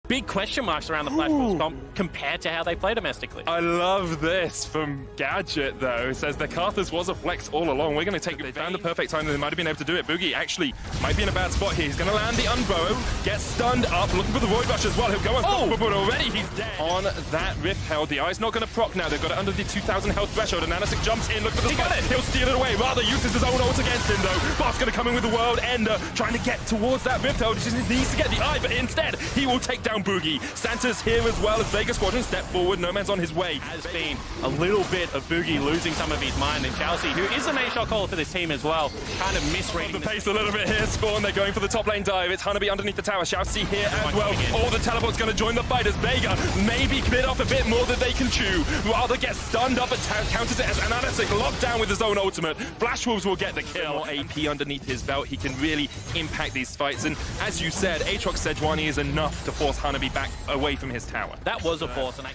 big question marks around the Flash Wolves comp compared to how they play domestically. I love this from Gadget, though. It says the Karthus was a flex all along. We're going to take. They found the perfect time. They might have been able to do it. Boogie actually might be in a bad spot here. He's going to land the unbow, get stunned up, looking for the Void Rush as well. He'll go on, but already he's dead. On that Rift Held, the Eye's not going to proc now. They've got it under the 2,000 health threshold, and Anasik jumps in, look for the spot. He'll steal it away. Rather uses his own ult against him, though. Boss going to come in with the World Ender, trying to get towards that Rift Held. He just needs to get the Eye, but instead, he will take down Boogie. Santa's here as well as Vega Squadron step forward. No Man's on his way. Has been a little bit of Boogie losing some of his mind, and Chelsea, who is the main shot caller for this team as well, kind of misreading the pace a little bit here. Spawn, they're going for the top lane dive. It's Hanabi underneath the tower. Chelsea here as well. All the teleport's going to join the fight as Vega maybe bit off a bit more than they can chew. Rather get stunned up and counters it as Anasik locked down with his own ultimate. Flash Wolves will get the kill. More AP underneath his belt. He can really impact these fights. And as you said, Aatrox Sejuani is enough to force Hanabi back away from his tower. That was a force, and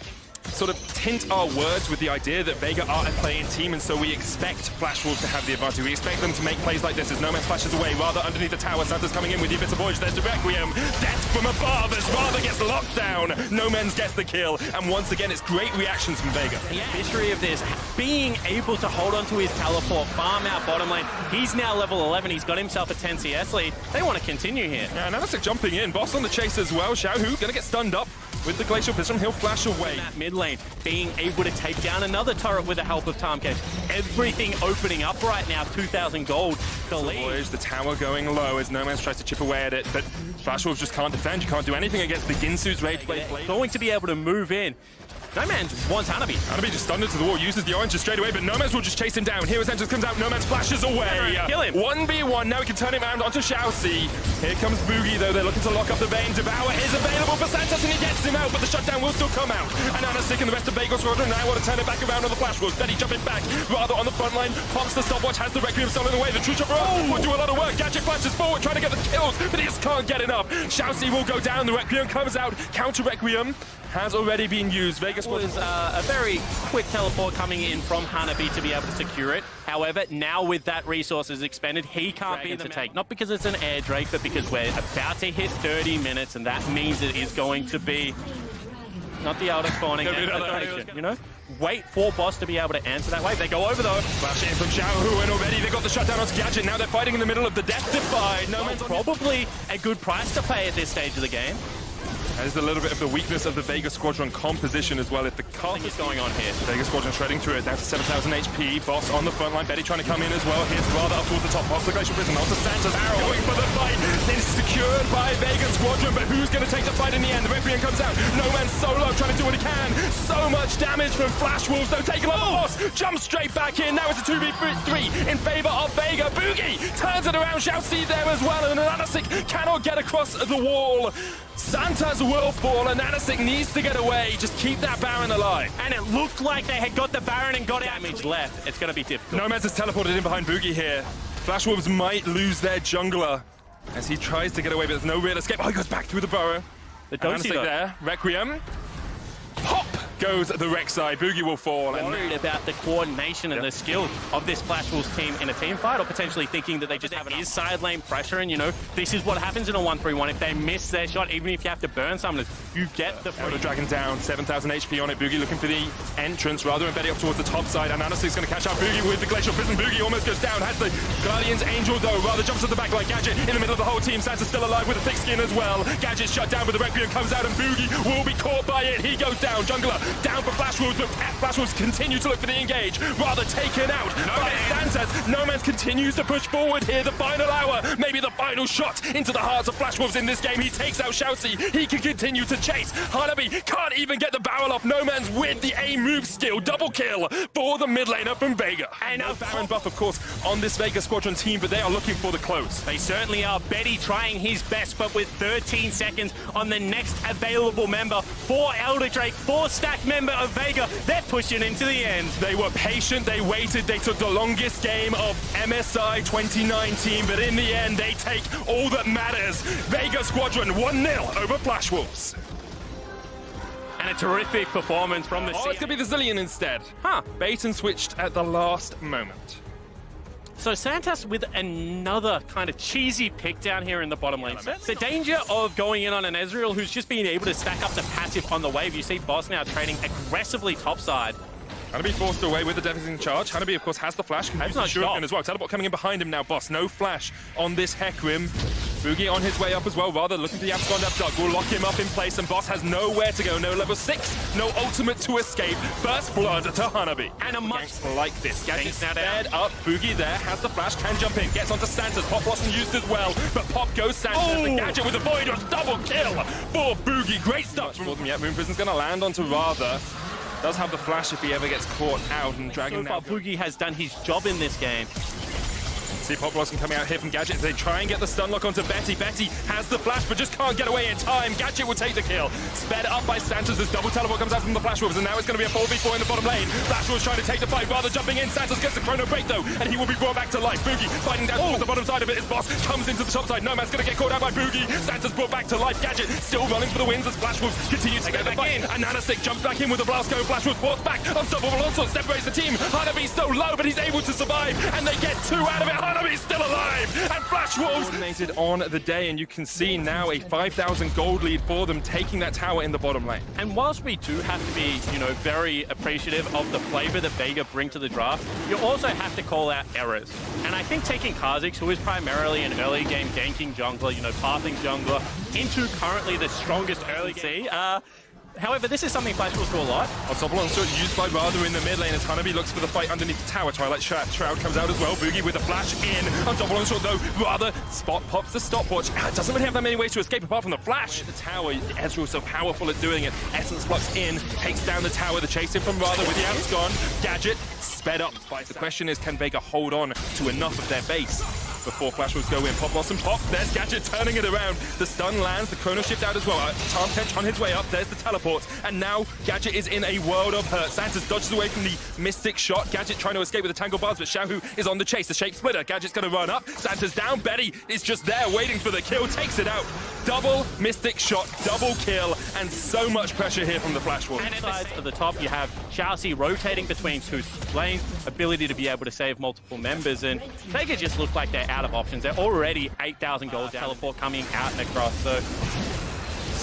sort of tint our words with the idea that Vega are a playing team, and so we expect Flash Wolves to have the advantage. We expect them to make plays like this as No Man flashes away. Rather underneath the tower, Santa's coming in with the Abyss of Voyage. There's the Requiem. Death from above as Rather gets locked down. No Man's gets the kill, and once again, it's great reactions from Vega. The history of this, being able to hold onto his teleport, farm out bottom lane. He's now level 11. He's got himself a 10 CS lead. They want to continue here. Yeah, Anasik jumping in. Boss on the chase as well. Xiaohu gonna get stunned up with the Glacial Prism. He'll flash away. In that mid lane, being able to take down another turret with the help of Tarmcase. Everything opening up right now, 2,000 gold to lead. The tower going low as No Man's tries to chip away at it, but Flash Wolves just can't defend. You can't do anything against the Ginsu's Rage Blade. Going to be able to move in. No Man's wants Hanabi. Hanabi just stunned into the wall, uses the oranges straight away, but No Man's will just chase him down. Hero's Entrance comes out, No Man's flashes away. Kill him. 1v1, now he can turn him around onto Xiaoxi. Here comes Boogie, though. They're looking to lock up the vein. Devour is available for Santos, and he gets him out, but the shutdown will still come out. And Anasik and the rest of Vega Squadron now want to turn it back around on the Flash Wolves. Betty jumping back, Rather on the front line, pops the stopwatch, has the Requiem stolen away. The True Chopper will do a lot of work. Gadget flashes forward, trying to get the kills, but he just can't get enough. Xiaoxi will go down, the Requiem comes out. Counter Requiem has already been used. Vegas was a very quick teleport coming in from Hanabi to be able to secure it. However, now with that resources expended, he can't be the take. Not because it's an air Drake, but because we're about to hit 30 minutes, and that means it is going to be not the Elder spawning, you know? Wait for Boss to be able to answer that wave. They go over though. Flash in from Xiaohu, and already they got the shutdown onto Gadget. Now they're fighting in the middle of the Death Defy. No Man's probably a good price to pay at this stage of the game. That is a little bit of the weakness of the Vega Squadron composition as well. If the Karthus is going on here. Vega Squadron shredding through it, down to 7,000 HP. Boss on the front line. Betty trying to come in as well. Here's Rather up towards the top. Pops the Glacial Prison. Onto Santa's arrow. Going for the fight. It's secured by Vega Squadron, but who's going to take the fight in the end? The Requiem comes out. No Man's solo, trying to do what he can. So much damage from Flash Wolves, though. Taking on the Boss. Jumps straight back in. Now it's a 2v3 in favor of Vega. Boogie turns it around. Xiaoxi there as well, and Anasik cannot get across the wall. Santa's will fall, and Anasik needs to get away. Just keep that Baron alive. And it looked like they had got the Baron and got damage left. It's going to be difficult. No Man's has teleported in behind Boogie here. Flash Wolves might lose their jungler as he tries to get away, but there's no real escape. Oh, he goes back through the burrow. The Anasik there. Requiem. Hop goes the Rek'Sai. Boogie will fall. Worried about the coordination and the skill of this Flash Wolves team in a team fight, or potentially thinking that they just have an side lane pressure, and you know, this is what happens in a 1-3-1. If they miss their shot, even if you have to burn summoners, you get the Elder Dragon down, 7,000 HP on it. Boogie looking for the entrance, rather than Betty up towards the top side, and Anasik's going to catch up Boogie with the Glacial Prison. Boogie almost goes down, has the Guardian's Angel though, rather jumps to the back like Gadget in the middle of the whole team. Santa's still alive with a thick skin as well. Gadget's shut down, but the Requiem comes out, and Boogie will be caught by it. He goes down. Jungler down for Flash Wolves, but Flash Wolves continue to look for the engage, rather taken out by Santas. No Man's continues to push forward here, the final hour, maybe the final shot into the hearts of Flash Wolves in this game. He takes out Xiaoxi, he can continue to chase. Hanabi can't even get the barrel off. No Man's with the A move skill, double kill for the mid laner from Vega. And a Baron buff, of course, on this Vega Squadron team, but they are looking for the close. They certainly are. Betty trying his best, but with 13 seconds on the next available member for Elder Drake, 4-stack member of Vega, they're pushing into the end. They were patient, they waited, they took the longest game of MSI 2019, but in the end, they take all that matters. Vega Squadron 1-0 over Flash Wolves. And a terrific performance from the it's going to be the Zillion instead. Bait and switched at the last moment. So Santos with another kind of cheesy pick down here in the bottom lane. The danger of going in on an Ezreal who's just being able to stack up the passive on the wave. You see Boss now trading aggressively topside. Hanabi forced away with the devastating charge. Hanabi, of course, has the flash. Can use the shuriken as well. Teleport coming in behind him now, Boss. No flash on this Hecarim. Boogie on his way up as well, rather looking for the abscond up Doug. Will lock him up in place, and Boss has nowhere to go. No level 6, no ultimate to escape. First blood to Hanabi. And a much like this. Gadget sped up. Boogie there, has the flash, can jump in, gets onto Santos. Pop Blossom used as well, but Pop goes Santos. The Gadget with the Void was double kill for Boogie. Great stuff from them yet. Moon Prison's going to land onto Rather. Does have the flash if he ever gets caught out, and Dragon so far, Boogie has done his job in this game. See Pop Blossom coming out here from Gadget. They try and get the stun lock onto Betty. Betty has the flash, but just can't get away in time. Gadget will take the kill. Sped up by Santos as double teleport comes out from the Flash Wolves, and now it's going to be a 4v4 in the bottom lane. Flash Wolves trying to take the fight, rather jumping in. Santos gets the chrono break though, and he will be brought back to life. Boogie fighting down towards the bottom side of it. His boss comes into the top side. Nomad's going to get caught out by Boogie. Santos brought back to life. Gadget still running for the wins as Flash Wolves continue to get the fight. And Nanasick jumps back in with a blast go. Flash Wolves forced back. Unstoppable onslaught separates the team. Hanabi's so low, but he's able to survive, and they get 2 out of it. Hanabi's still alive. And Flash Wolves coordinated on the day, and you can see now a 5,000 gold lead for them, taking that tower in the bottom lane. And whilst we do have to be, very appreciative of the flavor that Vega bring to the draft, you also have to call out errors. And I think taking Kha'Zix, who is primarily an early game ganking jungler, pathing jungler, into currently the strongest early game. However, this is something Flash will do a lot. Unstoppable onslaught used by Rather in the mid lane as Hanabi looks for the fight underneath the tower. Twilight Shroud comes out as well. Boogie with a flash in. Unstoppable onslaught though. Rather spot pops the stopwatch. Doesn't really have that many ways to escape apart from the flash. The tower, Ezreal so powerful at doing it. Essence blocks in, takes down the tower. The chase in from Rather with the abscond. Gadget sped up. The question is, can Vega hold on to enough of their base before Flash Wolves go in? Pop Blossom pop. There's Gadget turning it around. The stun lands. The chrono shift out as well. Tarn Tench on his way up. There's the teleport. And now Gadget is in a world of hurt. Santos dodges away from the Mystic shot. Gadget trying to escape with the Tangle Bars, but Xiaohu is on the chase. The Shape Splitter. Gadget's going to run up. Santos down. Betty is just there waiting for the kill. Takes it out. Double Mystic shot. Double kill. And so much pressure here from the Flash Wolves. And at the top, you have Xiaoxi rotating between 2 lanes. Ability to be able to save multiple members. And Vega just look like they're out of options. They're already 8,000 gold down. Teleport coming out and across. So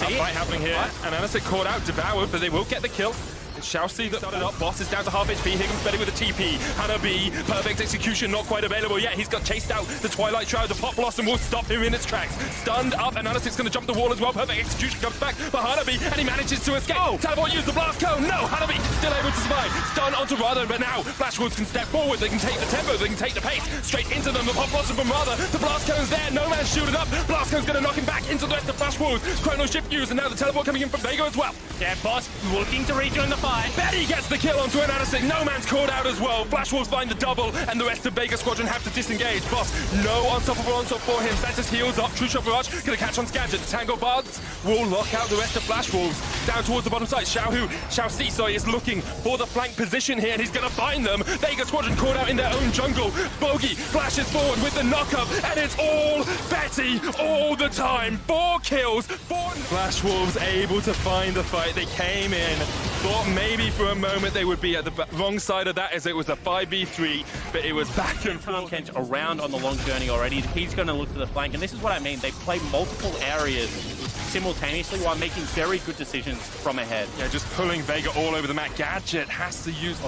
a fight happening here, and Nanasick caught out, devoured, but they will get the kill. Xiaoxi that started up, Boss is down to half HP, here comes Betty with a TP. Hanabi, perfect execution, not quite available yet. He's got chased out, the Twilight Shroud, the Pop Blossom will stop him in its tracks. Stunned up, and Nanasick's going to jump the wall as well. Perfect execution comes back for Hanabi, and he manages to escape. Teleport, use the blast cone, no! Hanabi still able to survive. Stun onto Rather, but now Flash Wolves can step forward, they can take the tempo, they can take the pace. Straight into them, the Pop Blossom from Rather, the blast cone's there, no man's shielded up. Blast cone's going to knock him back into the rest of Flash Wolves. Chrono shift used, and now the teleport coming in from Vega as well. Yeah, Boss looking to rejoin the fight. Betty gets the kill onto an Nanasick. No man's called out as well. Flash Wolves find the double, and the rest of Vega Squadron have to disengage. Boss, no unstoppable onslaught for him. Santos heals up. True Shot Barrage gonna catch on Gadget. The Tangle Bards will lock out the rest of Flash Wolves. Down towards the bottom side. Xiaoxi is looking for the flank position here, and he's gonna find them. Vega Squadron caught out in their own jungle. Bogey flashes forward with the knock-up, and it's all Betty all the time. 4 kills, 4. Flash Wolves able to find the fight. They came in, thought maybe for a moment they would be at the wrong side of that as it was a 5v3, but it was back and forth. Kench around on the long journey already. He's going to look to the flank, and this is what I mean. They play multiple areas simultaneously while making very good decisions from ahead. Yeah, just pulling Vega all over the map. Gadget has to use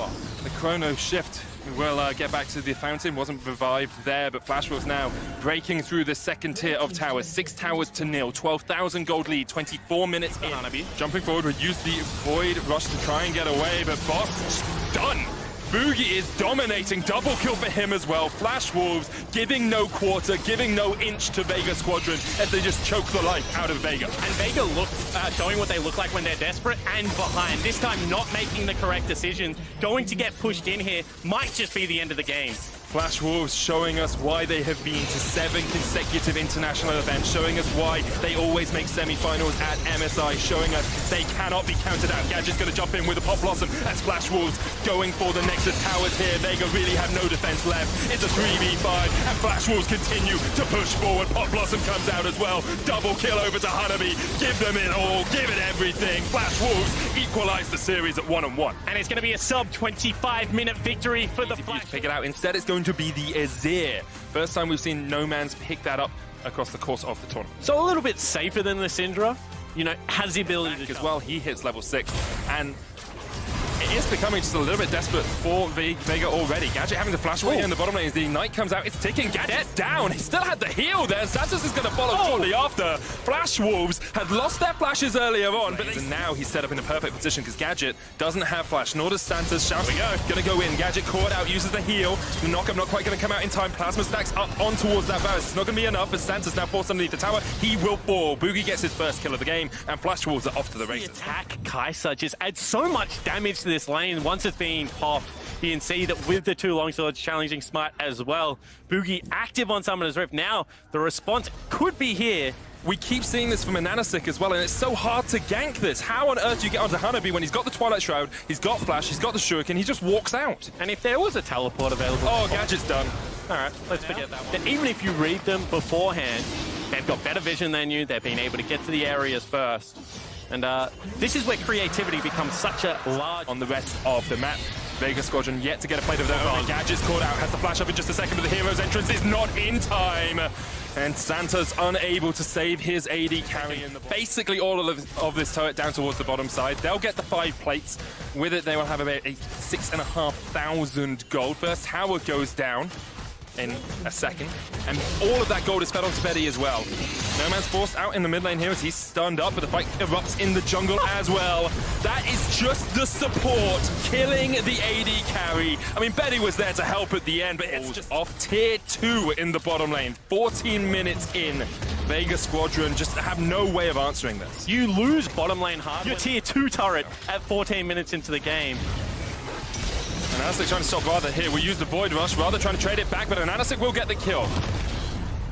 the chrono shift. We'll get back to the fountain. Wasn't revived there, but Flash Wolves now breaking through the second tier of towers. 6 towers to 0. 12,000 gold lead. 24 minutes in. Hanabi jumping forward would use the Void Rush to try and get away, but Boss done. Boogie is dominating. Double kill for him as well. Flash Wolves giving no quarter, giving no inch to Vega Squadron as they just choke the life out of Vega. And Vega look showing what they look like when they're desperate and behind. This time not making the correct decision. Going to get pushed in here might just be the end of the game. Flash Wolves showing us why they have been to 7 consecutive international events, showing us why they always make semi-finals at MSI, showing us they cannot be counted out. Gadget's going to jump in with a Pop Blossom as Flash Wolves going for the Nexus towers here. Vega really have no defense left. It's a 3v5 and Flash Wolves continue to push forward. Pop Blossom comes out as well. Double kill over to Hanabi. Give them it all. Give it everything. everything. Flash Wolves equalize the series at 1-1. And it's going to be a sub-25-minute victory for the Flash. Pick it out. Instead, it's going to be the Azir. First time we've seen No Man's pick that up across the course of the tournament. So a little bit safer than the Syndra. You know, has the ability to as well. He hits level 6, and it is becoming just a little bit desperate for Vega already. Gadget having to flash away here in the bottom lane as the Ignite comes out. It's ticking. Gadget's down. He still had the heal there. Santos is going to follow shortly after. Flash Wolves had lost their flashes earlier on, but now he's set up in a perfect position because Gadget doesn't have flash, nor does Santos. Shouts going to go in. Gadget caught out, uses the heal. The knockup not quite going to come out in time. Plasma stacks up on towards that Varus. It's not going to be enough, but Santos now forced underneath the tower. He will fall. Boogie gets his first kill of the game, and Flash Wolves are off to the races. The attack Kai'Sa just adds so much damage to this lane once it's being popped. You can see that with the 2 longswords challenging Smite as well. Boogie active on Summoner's Rift. Now the response could be here. We keep seeing this from Ananasik as well, and it's so hard to gank this. How on earth do you get onto Hanabi when he's got the Twilight Shroud, he's got Flash, he's got the Shuriken, he just walks out? And if there was a teleport available... Oh, Gadget's done. All right, let's forget that one. Even if you read them beforehand, they've got better vision than you, they've been able to get to the areas first. And this is where creativity becomes such a large... On the rest of the map, Vega Squadron yet to get a plate of their own. Gadget's caught out, has the flash up in just a second, but the hero's entrance is not in time. And Santa's unable to save his AD carry. Basically all of this turret down towards the bottom side. They'll get the 5 plates. With it, they will have about a 6,500 gold. First tower goes down in a second, and all of that gold is fed onto Betty as well. No Man's forced out in the mid lane here as he's stunned up, but the fight erupts in the jungle as well. That is just the support killing the AD carry. I mean, Betty was there to help at the end, but it's just off tier 2 in the bottom lane. 14 minutes in, Vega Squadron just have no way of answering this. You lose bottom lane hard. Your tier 2 turret at 14 minutes into the game. Ananasik trying to stop Rather here. We use the Void Rush. Rather trying to trade it back, but Ananasik will get the kill.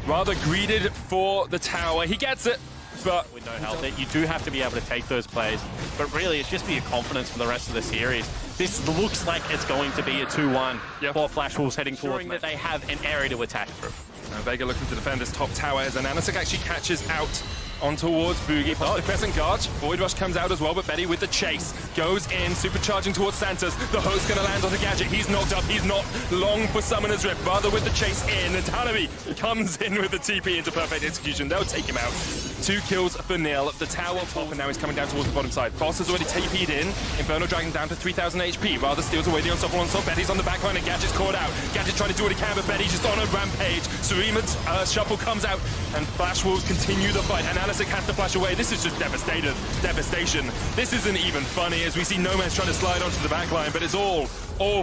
Rather greeted for the tower. He gets it, but... With no health, you do have to be able to take those plays. But really, it's just for your confidence for the rest of the series. This looks like it's going to be a 2-1 for Flash Wolves heading towards that they have an area to attack through. Now Vega looking to defend this top tower as Ananasik actually catches out on towards Boogie. The Crescent Guard. Void Rush comes out as well, but Betty with the chase goes in, supercharging towards Santos. The host's going to land on the Gadget. He's knocked up. He's not long for Summoner's Rift. Rather with the chase in, and Hanabi comes in with the TP into perfect execution. They'll take him out. 2 kills for nil. The tower top, and now he's coming down towards the bottom side. Boss has already TP'd in. Inferno Dragon down to 3,000 HP. Rather steals away the unstoppable onslaught. Betty's on the back line, and Gadget's caught out. Gadget trying to do what he can, but Betty's just on a rampage. Surima's shuffle comes out, and Flash Wolves continue the fight. Ananasik has to flash away. This is just devastation. This isn't even funny as we see No Man's trying to slide onto the back line, but it's all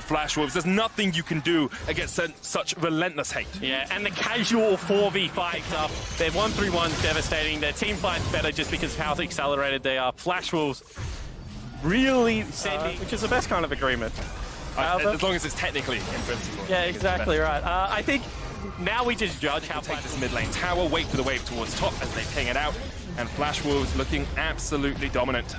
Flash Wolves. There's nothing you can do against such relentless hate. Yeah, and the casual 4v5 stuff. Their 1-3-1's devastating. Their team fight's better just because of how accelerated they are. Flash Wolves really sending... which is the best kind of agreement. As long as it's technically in principle. Yeah, exactly right. I think now we just judge how... Take this mid lane tower, wait for the wave towards top as they ping it out. And Flash Wolves looking absolutely dominant.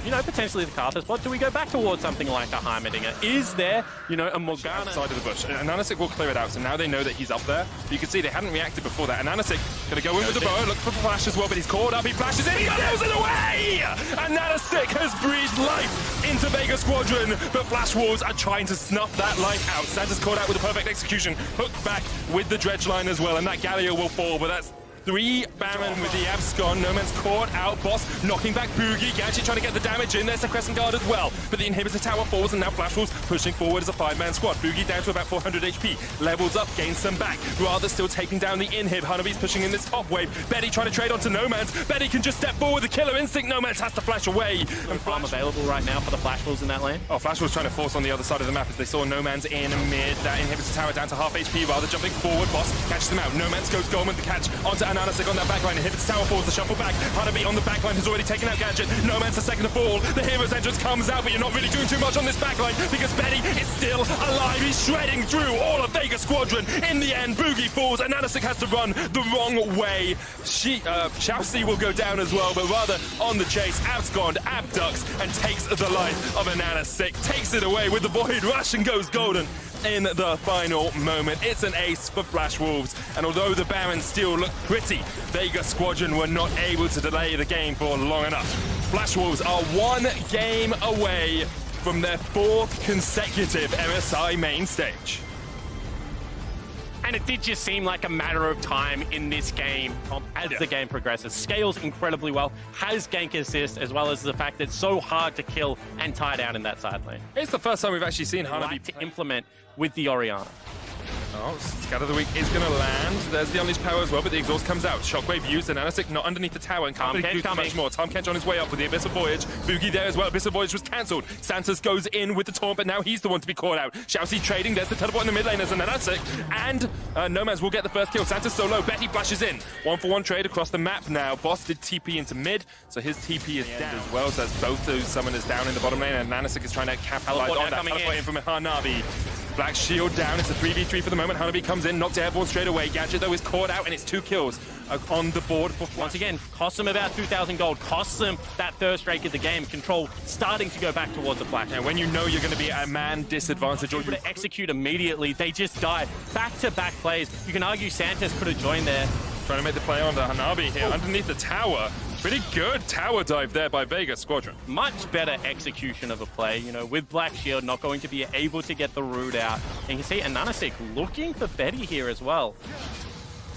You know, potentially the Karthus spot. Do we go back towards something like a Heimerdinger? Is there, you know, a Morgana? Side of the bush. Ananasik will clear it out, so now they know that he's up there. You can see they hadn't reacted before that. Ananasik going to go in with the bow, look for Flash as well, but he's caught up. He flashes in, he steals it away! Ananasik has breathed life into Vega Squadron, but Flash Wolves are trying to snuff that life out. Santa's caught out with a perfect execution. Hooked back with the dredge line as well, and that Galio will fall, but that's 3 Baron with the Abscon. No Man's caught out. Boss knocking back Boogie. Gadget trying to get the damage in. There's the Crescent Guard as well. But the Inhibitor Tower falls, and now Flash Wolves pushing forward as a 5-man squad. Boogie down to about 400 HP. Levels up, gains some back. Rather still taking down the Inhib. Hanabi's pushing in this top wave. Betty trying to trade onto No Man's. Betty can just step forward. The Killer Instinct. No Man's has to flash away. And farm available right now for the Flash Wolves in that lane. Oh, Flash Wolves trying to force on the other side of the map as they saw No Man's in mid. That Inhibitor Tower down to half HP. Rather jumping forward. Boss catches them out. No Man's goes golden with the catch onto Ananasik on that back line. Inhibits tower falls, the shuffle back. Hanabi on the back line has already taken out Gadget. No Man's the second to fall. The hero's entrance comes out, but you're not really doing too much on this back line because Betty is still alive. He's shredding through all of Vega Squadron. In the end, Boogie falls. Ananasik has to run the wrong way. Chelsea will go down as well, but rather on the chase, Abscond abducts and takes the life of Ananasik. Takes it away with the Void Rush and goes golden in the final moment. It's an ace for Flash Wolves, and although the Barons still look pretty, Vega Squadron were not able to delay the game for long enough. Flash Wolves are 1 game away from their 4th consecutive MSI main stage. And it did just seem like a matter of time in this game as the game progresses. Scales incredibly well, has gank assist, as well as the fact that it's so hard to kill and tie down in that side lane. It's the first time we've actually seen Hanabi to implement with the Orianna. Oh, Scatter of the Week is going to land. There's the Unleashed Power as well, but the exhaust comes out. Shockwave used, and Anasik not underneath the tower, and can't really do much more. Tom Kench on his way up with the Abyssal Voyage. Boogie there as well. Abyssal Voyage was cancelled. Santos goes in with the taunt, but now he's the one to be caught out. Xiaoxi trading. There's the teleport in the mid lane as an Anasik, and Nomads will get the first kill. Santos solo. Betty flashes in. 1-for-1 trade across the map now. Boss did TP into mid, so his TP is down as well. So that's both those summoners down in the bottom lane, and Anasik is trying to capitalize on that. Teleport in from Hanabi. Black Shield down, it's a 3v3 for the moment. Hanabi comes in, knocks airborne straight away. Gadget, though, is caught out, and it's 2 kills on the board for Flash. Once again, costs them about 2,000 gold, costs them that third streak of the game. Control starting to go back towards the Flash. And when you know you're going to be at a man disadvantage, or able to execute immediately, they just die. Back-to-back plays. You can argue Santos could have joined there. Trying to make the play on the Hanabi here, underneath the tower. Pretty good tower dive there by VEG Squadron. Much better execution of a play, you know, with Black Shield not going to be able to get the root out. And you can see Ananasik looking for Betty here as well.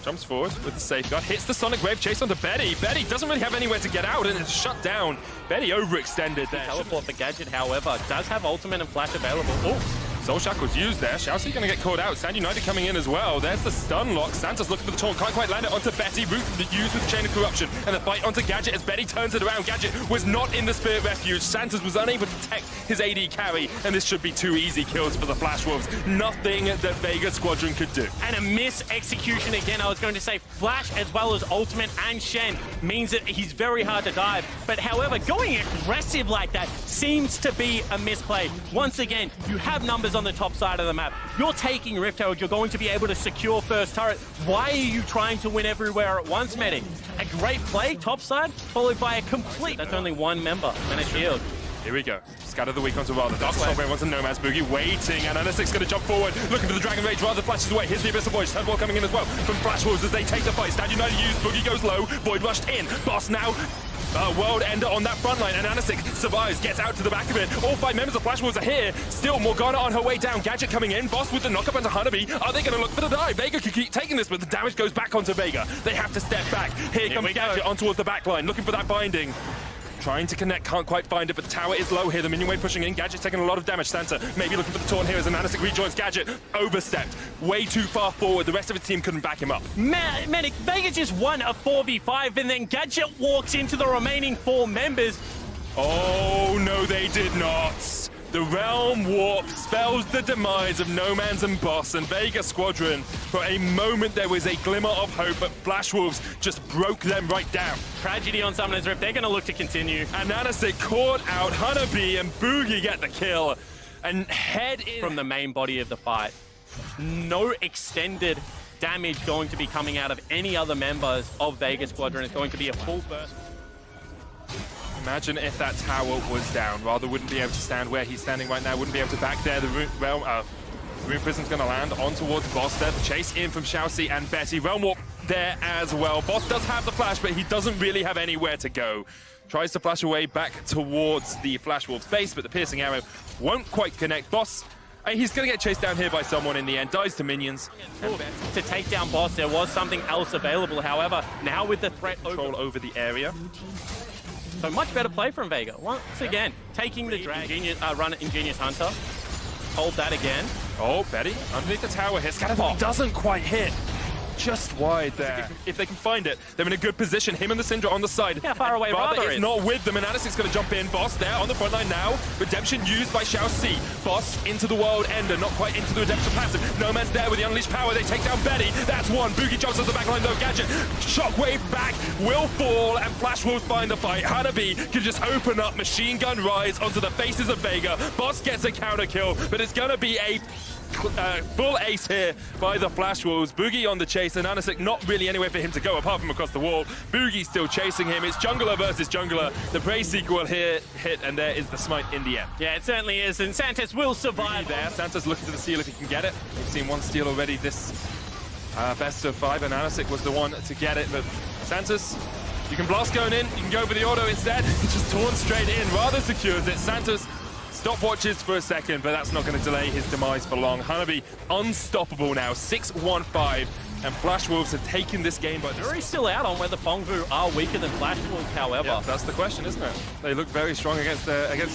Jumps forward with the safeguard, hits the Sonic Wave chase onto Betty. Betty doesn't really have anywhere to get out, and it's shut down. Betty overextended there. Teleport for Gadget, however, does have ultimate and flash available. Oh! Soul Shackle's used there. Xiaoxi going to get caught out. Stand United coming in as well. There's the stun lock. Santos looking for the taunt. Can't quite land it onto Betty. Root used with the Chain of Corruption. And the fight onto Gadget as Betty turns it around. Gadget was not in the Spirit Refuge. Santos was unable to protect his AD carry. And this should be 2 easy kills for the Flash Wolves. Nothing that VEG Squadron could do. And a miss execution again. I was going to say Flash as well as Ultimate and Shen means that he's very hard to dive. But however, going aggressive like that seems to be a misplay. Once again, you have numbers on the top side of the map. You're taking Rift Herald, you're going to be able to secure first turret. Why are you trying to win everywhere at once, Medic? A great play, top side, followed by a complete... That's only 1 member and a shield. Here we go. Scatter the Weak onto Rather. That's top wants a Nomads Boogie waiting, and Anasik's going to jump forward, looking for the Dragon Rage. Rather flashes away. Here's the Abyssal Void. Turnbull coming in as well from Flash Wolves as they take the fight. Stand United used. Boogie goes low. Void rushed in. Boss now. World Ender on that front line, and Anasik survives, gets out to the back of it. All 5 members of Flash Wolves are here. Still, Morgana on her way down. Gadget coming in. Boss with the knock-up onto Hanabi. Are they going to look for the dive? Vega could keep taking this, but the damage goes back onto Vega. They have to step back. Here comes Gadget on towards the back line, looking for that binding. Trying to connect, can't quite find it, but the tower is low here. The minion wave pushing in. Gadget's taking a lot of damage. Santa maybe looking for the taunt here as Anasik rejoins Gadget. Overstepped. Way too far forward. The rest of his team couldn't back him up. Medic, Vega just won a 4v5, and then Gadget walks into the remaining 4 members. Oh, no, they did not. The Realm Warp spells the demise of Nomads and Boss, and VEG Squadron, for a moment there was a glimmer of hope, but Flash Wolves just broke them right down. Tragedy on Summoner's Rift, they're going to look to continue. And Anasik caught out Hanabi, and Boogie get the kill. And head in from the main body of the fight. No extended damage going to be coming out of any other members of VEG Squadron. It's going to be a full burst. Imagine if that tower was down. Rather wouldn't be able to stand where he's standing right now. Wouldn't be able to back there. The Rune Prism's going to land on towards Boss there. The chase in from Xiaoxi and Betty. Realm Warp there as well. Boss does have the flash, but he doesn't really have anywhere to go. Tries to flash away back towards the Flash Wolf's base, but the piercing arrow won't quite connect. Boss, he's going to get chased down here by someone in the end. Dies to minions. To take down Boss, there was something else available. However, now with the threat control over the area. So much better play from Vega. Once again, taking the drag, run Ingenious Hunter. Hold that again. Oh, Betty, underneath the tower here. Scatterball doesn't quite hit. Just wide there. If they can find it, they're in a good position. Him and the Syndra on the side. Yeah, far away Rather is not with them, and Anasik's going to jump in. Boss there on the front line now. Redemption used by Xiaoxi. Boss into the World Ender, not quite into the Redemption passive. Nomad's there with the Unleashed Power. They take down Betty. That's 1. Boogie jumps on the back line though. Gadget, Shockwave back, will fall, and Flash Wolves find the fight. Hanabi can just open up Machine Gun Rise onto the faces of Vega. Boss gets a counter kill, but it's going to be a full ace here by the Flash Wolves. Boogie on the chase, and Anasik not really anywhere for him to go apart from across the wall. Boogie still chasing him. It's jungler versus jungler. The Praise sequel here hit, and there is the smite in the end. Yeah, it certainly is, and Santos will survive there. Santos looking to the steal if he can get it. We've seen 1 steal already this best of 5, and Anasik was the one to get it, but Santos You can blast going in, you can go for the auto instead. Just torn straight in, rather secures it. Santos stopwatches for a second, but that's not going to delay his demise for long. Hanabi unstoppable now, 6-1-5. And Flash Wolves have taken this game, but Jury's still out on whether Fongvu are weaker than Flash Wolves, however. Yeah, that's the question, isn't it? They look very strong against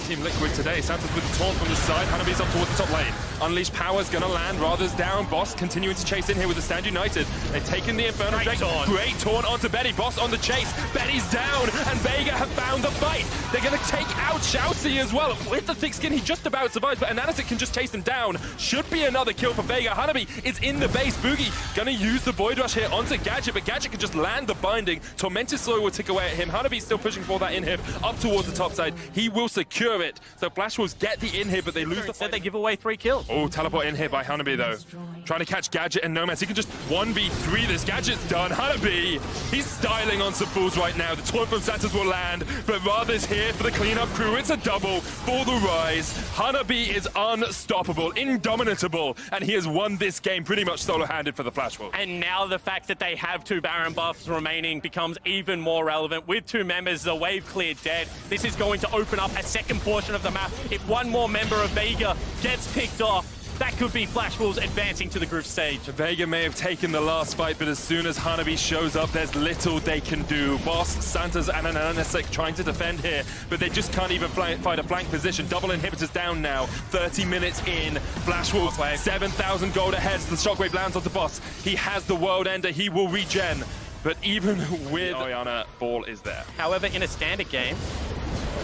Team Liquid today. Santos with the taunt from the side. Hanabi's up towards the top lane. Unleashed Power's gonna land. Rather's down. Boss continuing to chase in here with the Stand United. They've taken the Inferno Drake. Great taunt onto Betty. Boss on the chase. Betty's down, and Vega have found the fight. They're gonna take out Shousey as well. With the thick skin, he just about survives, but Ananasik can just chase him down. Should be another kill for Vega. Hanabi is in the base. Boogie gonna use the Void Rush here onto Gadget, but Gadget can just land the binding. Tormented Slow will tick away at him. Hanabi's still pushing for that inhib up towards the top side. He will secure it. So Flash Wolves get the inhib, but they lose the fight. They give away 3 kills. Oh, teleport inhib by Hanabi though. Trying to catch Gadget and Nomads. He can just 1v3 this. Gadget's done. Hanabi, he's styling on some fools right now. The taunt from Santos will land, but Rather's here for the cleanup crew. It's a double for the Rise. Hanabi is unstoppable, indomitable, and he has won this game pretty much solo-handed for the Flash Wolves. And now the fact that they have 2 Baron buffs remaining becomes even more relevant. With 2 members, the wave cleared dead. This is going to open up a second portion of the map. If one more member of Vega gets picked off, that could be Flash Wolves advancing to the group stage. Vega may have taken the last fight, but as soon as Hanabi shows up, there's little they can do. Boss, Santos, and Ananasik trying to defend here, but they just can't even fight a flank position. Double inhibitors down now, 30 minutes in. Flash Wolves, 7,000 gold ahead. The Shockwave lands onto Boss. He has the World Ender, he will regen. But even with Oriana, ball is there. However, in a standard game,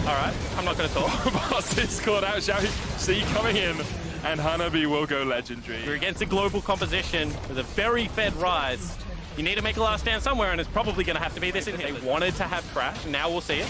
all right, I'm not going to talk. Boss is caught out, shall we see coming in? And Hanabi will go legendary. We're against a global composition with a very fed Rise. You need to make a last stand somewhere, and it's probably going to have to be this in here. They wanted to have Crash, and now we'll see it.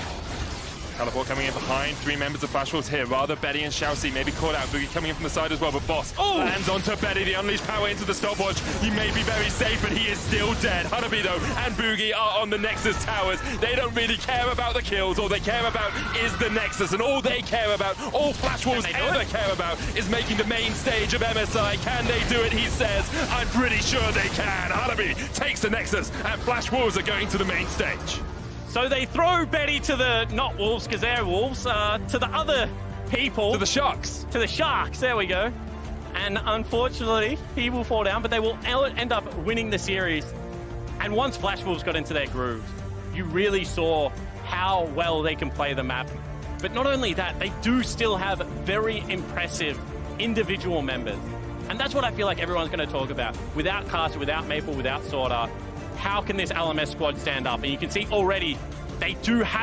Teleport coming in behind, 3 members of Flash Wolves here. Rather, Betty and Shousey maybe caught out. Boogie coming in from the side as well, but Boss lands onto Betty. The unleashed power into the stopwatch. He may be very safe, but he is still dead. Hanabi, though, and Boogie are on the Nexus towers. They don't really care about the kills. All they care about is the Nexus, and all they care about, all Flash Wolves ever care about, is making the main stage of MSI. Can they do it? He says, I'm pretty sure they can. Hanabi takes the Nexus, and Flash Wolves are going to the main stage. So they throw Betty to the, not wolves, because they're wolves, to the other people. To the Sharks. To the Sharks, there we go. And unfortunately, he will fall down, but they will end up winning the series. And once Flash Wolves got into their groove, you really saw how well they can play the map. But not only that, they do still have very impressive individual members. And that's what I feel like everyone's going to talk about. Without Caster, without Maple, without Sword Art, how can this LMS squad stand up? And you can see already they do have